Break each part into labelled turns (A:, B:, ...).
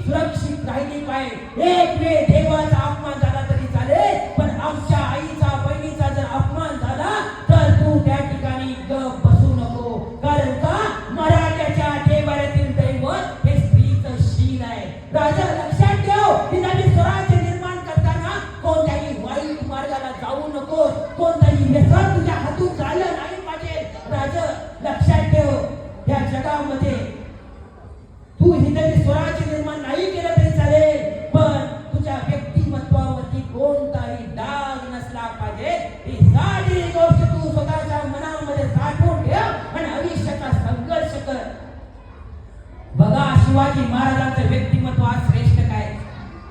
A: सुरक्षित राहिली पाहिजे. एक वेळ देवाचा अपमान झाला तरी चालेल, पण आमच्या आईचा बहिणीचा जर अपमान झाला तर तू त्या ठिकाणी गप बसू नको. कारण का मराठ्याच्या देवाऱ्यातील दैवत हे स्त्रीचं शील आहे. राजा लक्षात ठेव, हिंदवी स्वराज्य निर्माण करताना कोणत्याही वाईट मार्गाला जाऊ नको, कोणताही व्यसन तुझ्या हातून झालं नाही पाहिजे. राजा लक्षात ठेव, या जगामध्ये तू हिंदवी स्वराज्य निर्माण नाही केलं तरी चालेल, पण तुझ्या व्यक्तिमत्वावरती कोणताही डाग नसला पाहिजे. ही साधी गोष्ट तू स्वतःच्या मनामध्ये साठवून ठेव आणि आयुष्याचा संघर्ष कर. बघा, शिवाजी महाराजांचं व्यक्तिमत्व आज श्रेष्ठ काय.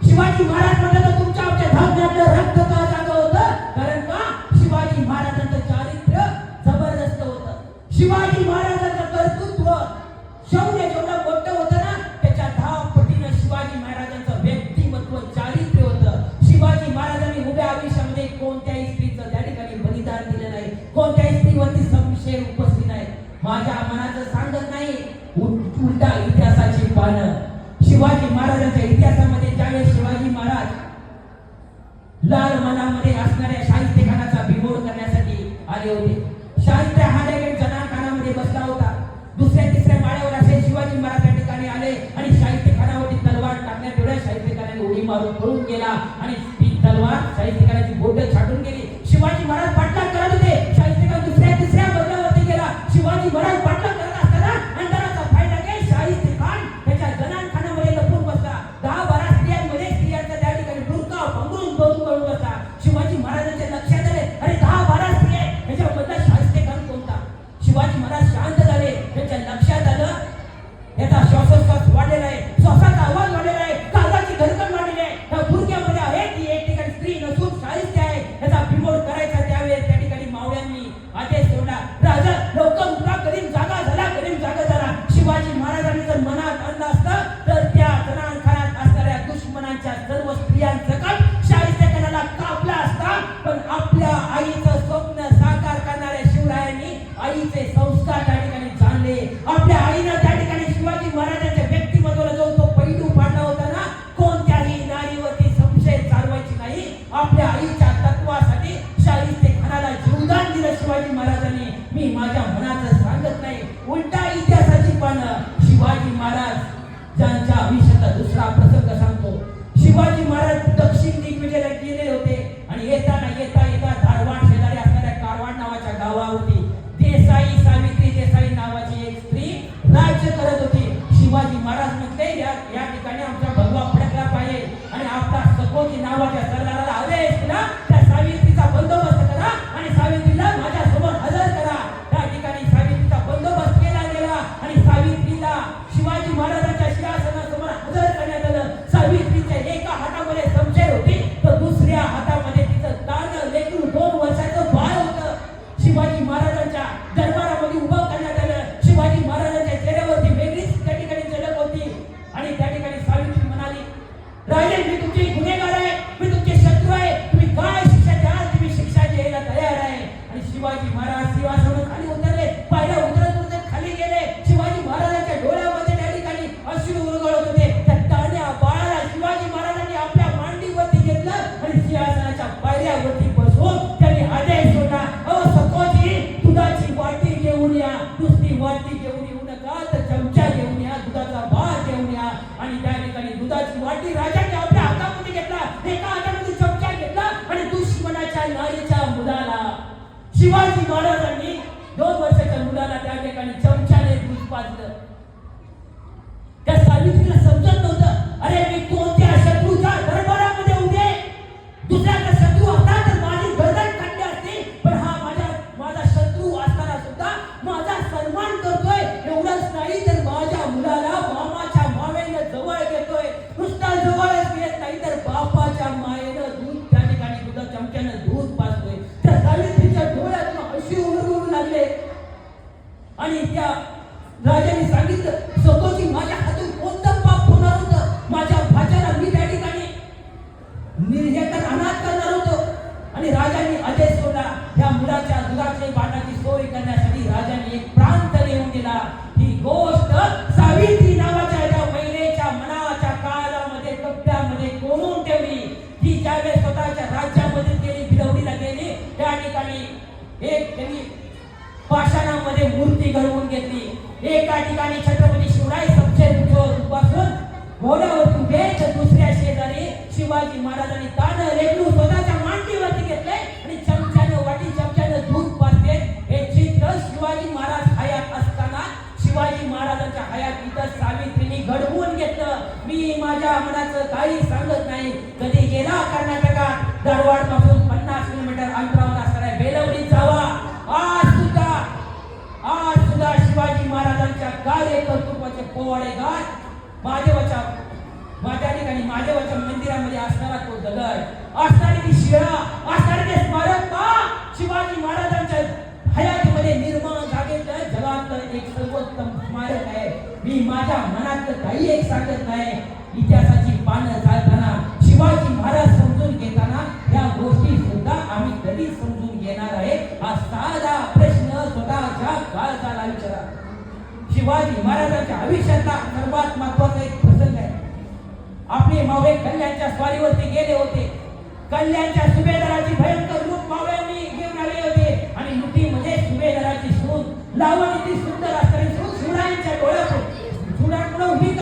A: शिवाजी महाराज म्हटलं तर तुमच्या आमच्या धामण्यातलं रक्त का जागं होतं. कारण का शिवाजी महाराजांचं चारित्र्य जबरदस्त होतं. शिवाजी महाराजांचं कर्तृत्व शौर्य जेवढं मोठं होतं ना, त्याच्या 10 पटीनं शिवाजी महाराजांचं व्यक्तिमत्व चारित्र्य होतं. शिवाजी महाराजांनी उभ्या आयुष्यामध्ये कोणत्याही स्त्रीचं त्या ठिकाणी बलिदान दिलं नाही, कोणत्याही स्त्रीवरती संशय उपस्थित नाही. माझ्या मनाचं सांगत नाही, उलटा इतिहासाची पानं. शिवाजी महाराजांच्या इतिहासामध्ये ज्यावेळेस शिवाजी महाराज लाल मनामध्ये असणाऱ्या शाहिस्तेखानाचा बिमोड करण्यासाठी आले होते. शाहिस्ते हा देखील जनानखानामध्ये बसला होता. दुसऱ्या तिसऱ्या माळ्यावर असे शिवाजी महाराज त्या ठिकाणी आले आणि शाहिस्तेखानावरती तलवार टाकण्यात एवढ्या शाहिस्तेखानाने उडी मारून पळून गेला आणि ती तलवार शाहिस्तेखानाची बोटं छाटून गेली. शिवाजी महाराज पाठलाग करत होते. शाहिस्तेखान दुसऱ्या तिसऱ्या मजल्यावरती गेला. शिवाजी महाराज पाठलाग करत असताना अंधाराचा फायदा घेत शाहिस्तेखान त्याच्या जनानखानामध्ये लपून बसला. 10-12 स्त्रियांमध्ये स्त्रियांचा त्या ठिकाणी बुरका पांघरून पळून बसला. शिवाजी महाराजांच्या लक्षात आले, अरे 10-12 स्त्रिया ह्याच्यामधला शाहिस्तेखान कोणता. शिवाजी महाराज शांत झाले. त्यांच्या लक्षात आलं याचा श्वासोच्छ्वास वाढलेला आहे, श्वासाचा आवाज वाढलेला आहे, काळजाची धडकन वाढलेली आहे. त्या बुरक्यामध्ये आहे ती एक ठिकाणी स्त्री नसून शाहिस्ते आहे. याचा बिमोड करायचा. त्यावेळेस त्या ठिकाणी मावळ्यांनी आदेश सोडला, राजा लवकर उठा. करीम जागा झाला, करीम जागा झाला. शिवाजी महाराजांनी जर मनात आणलं असतं तर त्या जनानखानात असणाऱ्या दुश्मनांच्या सर्व स्त्रियांसकट शाहिस्तेखानाला कापला असता. पण आपल्या आईचं स्वप्न साकार करणाऱ्या शिवरायांनी आईचे संस्कार त्या ठिकाणी जाणले. आपल्या आईनं त्या ठिकाणी शिवाजी महाराजांच्या व्यक्तिमत्वाला जो तो पैलू पाडला होता ना, कोणत्याही नारीवरती संशय चालवायची नाही. आपल्या आईच्या तत्वासाठी शाहिस्तेखानाला जीवदान दिलं शिवाजी महाराजांनी. मी माझ्या मनाचं सांगत नाही, उलटा इतिहासाची पानं. शिवाजी महाराज ज्यांच्या आयुष्याचा दुसरा प्रसंग सांगतो. शिवाजी महाराज दक्षिण दिग्विजयाला गेले होते आणि येता येता धारवाड शेजारी असणाऱ्या कारवाड नावाच्या गावावरती देसाई सावित्री देसाई नावाची एक स्त्री राज्य करत होती. शिवाजी महाराज म्हटले, या ठिकाणी आमचा भगवा फडकला पाहिजे आणि आपला सकोजी नावाच्या सरदाराला आदेश दिला, त्या सावित्रीचा बंदोबस्त करा आणि सावित्रीला माझ्या समोर हजर करा. त्या ठिकाणी सावित्रीचा बंदोबस्त केला गेला आणि सावित्रीला शिवाजी महाराजांच्या सिंहासनासमोर हजर करण्यात आलं. सावित्रीच्या एका हातामध्ये संशय होती तर दुसऱ्या हातामध्ये तिचं दान लेकरू 2 वर्षाचं बाळ होतं. शिवाजी महाराजांच्या दरबारामध्ये उभं करण्यात आलं. शिवाजी महाराजांच्या चेहऱ्यावरती वेगळीच त्या ठिकाणी झलक होती आणि त्या ठिकाणी सावित्री म्हणाली, राजे मी तुमचे गुन्हेगार आहे, मी तुमचे शत्रू आहे, तुम्ही काय शिक्षा द्याल तुम्ही शिक्षा द्यायला तयार आहे. आणि शिवाजी महाराज सिंहासनावरून खाली उतरले. पायऱ्या उतरत खाली गेले. शिवाजी महाराजांच्या डोळ्यामध्ये त्या ठिकाणी अश्रू उरगळत होते. त्या तान्या बाळाला शिवाजी महाराजांनी आपल्या मांडीवरती घेतलं आणि सिंहासनाच्या पायऱ्यावरती बसवून त्यांनी आदेश सोडला, अहो सकोजी दुधाची वाटी घेऊन या. नुसती वाटी घेऊन येऊ नका तर चमचा घेऊन या, दुधाचा भात घेऊन या. आणि त्या ठिकाणी दुधाची वाटी राजाने आपल्या हातामध्ये घेतला, एका हातामध्ये चमचा घेतला आणि दुश्मनाच्या नारीच्या मुलाला शिवाजी महाराजांनी 2 वर्षाच्या मुलाला त्या ठिकाणी चमच्याने दूध पाजलं. त्या सावित्रीला समजत नव्हतं, अरे मी कोणत्या शत्रूच्या दरबारामध्ये उभे, दुसऱ्याचा शत्रू असता तर माझी गर्दन काढली असती, पण हा माझा शत्रू असताना सुद्धा माझा सन्मान करतोय. एवढंच नाही तर माझ्या मुलाला मामाच्या मावेनं जवळ घेतोय. नुसता जवळच घेत नाही तर बापाच्या मायेनं दूध त्या ठिकाणी दुधा चमच्यानं दूध पाजतोय. त्या सावित्रीच्या डोळ्यातून अश्रू उडू लागले आणि त्या मध्ये मूर्ती घडवून घेतली। एका ठिकाणी छत्रपती शिवराय सबसेर उपासून घोड्यावर उभे तर दुसऱ्या शेजारी शिवाजी महाराजांनी तान लेकरू स्वतःच्या मांडीवरती घेतले आणि चमच्यानं दूध पाजते। हे चित्र शिवाजी महाराज हयात असताना शिवाजी महाराजांच्या हयात इथं सावित्रीने घडवून घेतलं। मी माझ्या मनाचं काही सांगत नाही। कधी गेला कर्नाटकात धारवाड पासून 50 किलोमीटर अंतरावर असणाऱ्या बेलवडीत जावा। आज सुद्धा शिवाजी महाराजांच्या कार्य कर्तृत्वाचे पोवाडे गात माझ्या ठिकाणी महादेवाच्या मंदिरामध्ये असणारा तो दगड, असणारी ती शिळा, असणारे ते स्मारक शिवाजी महाराजांच्या हयातीमध्ये निर्माण झालेलं जगातलं एक सर्वोत्तम स्मारक आहे। मी माझ्या मनातलं काही एक सांगत नाही। इतिहासाची पानं चालताना शिवाजी महाराज समजून घेताना या गोष्टी सुद्धा आम्ही कधी समजून घेणार आहे हा साधा प्रश्न स्वतःच्या काळजाला विचारा। शिवाजी महाराजांच्या आयुष्यातला सर्वात महत्त्वाचा एक प्रसंग आहे। आपले मावळे कल्याणच्या स्वारीवरती गेले होते। कल्याणच्या सुभेदाराची भयंकर लूट मावळ्यांनी घेऊन आले होते आणि लुटीमध्ये सुभेदाराची सून लावणी ती सुंदर